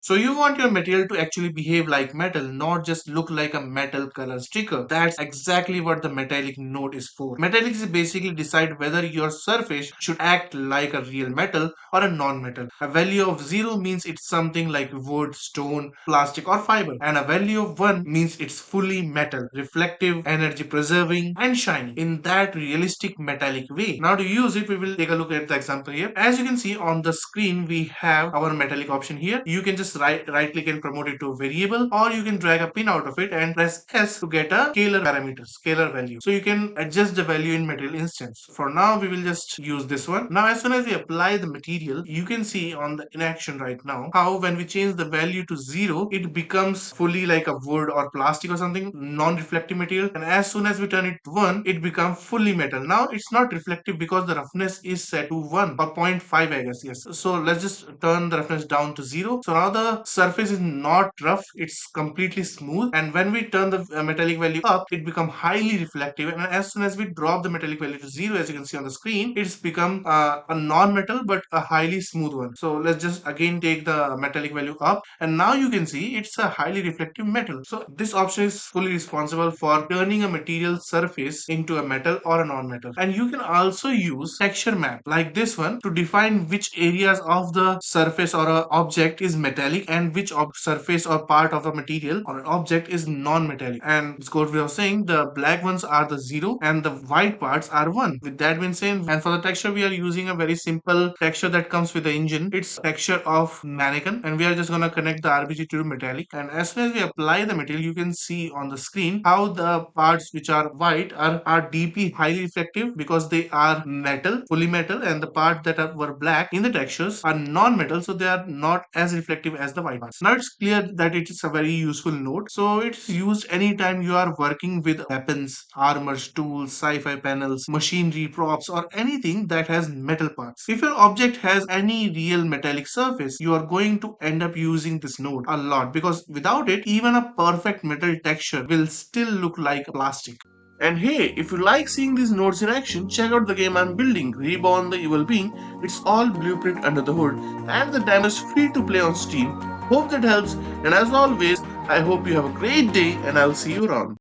So you want your material to actually behave like metal, not just look like a metal color sticker. That's exactly what the metallic node is for. Metallic is basically decide whether your surface should act like a real metal or a non-metal. A value of 0 means it's something like wood, stone, plastic or fiber. And a value of 1 means it's fully metal, reflective, energy preserving and shiny in that realistic metallic way. Now to use it, we will take a look at the example here. As you can see on the screen, we have our metallic option here. You can just right click and promote it to a variable, or you can drag a pin out of it and press S to get a scalar parameter, scalar value. So you can adjust the value in material instance. For now, we will just use this one. Now as soon as we apply the material, you can see on the in action right now how when we change the value to 0, it becomes fully like a wood or plastic or something non-reflective material, and as soon as we turn it to 1, it becomes fully metal. Now it's not reflective because the roughness is set to 1 or zero point 0.5, I guess. Yes, so let's just turn the roughness down to 0. So now the surface is not rough, it's completely smooth, and when we turn the metallic value up, it becomes highly reflective, and as soon as we drop the metallic value to 0, as you can see on the screen, it's become a non-metal but a highly smooth one. So let's just again take the metallic value up, and now you can see it's a highly reflective metal. So this option is fully responsible for turning a material surface into a metal or a non-metal. And you can also use texture map like this one to define which areas of the surface or a object is metallic and which surface or part of the material or an object is non-metallic. And this code we are saying the black ones are the 0 and the white parts are 1. With that being said, and for the texture we are using a very simple texture that comes with the engine. It's texture of mannequin, and we are just gonna connect the RBG to metallic. And as soon as we apply the material, you can see on the screen how the parts which are white are deeply highly reflective because they are metal, fully metal, and the part that were black in the textures are non-metal, so they are not as reflective as the white parts. Now it's clear that it is a very useful node, so it's used anytime you are working with weapons, armors, tools, sci-fi panels, machinery, props, or anything that has metal parts. If your object has any real metallic surface, you are going to end up using this node a lot, because without it, even a perfect metal texture will still look like plastic. And hey, if you like seeing these nodes in action, check out the game I'm building, Reborn the Evil Being. It's all blueprint under the hood, and the demo is free to play on Steam. Hope that helps, and as always, I hope you have a great day, and I'll see you around.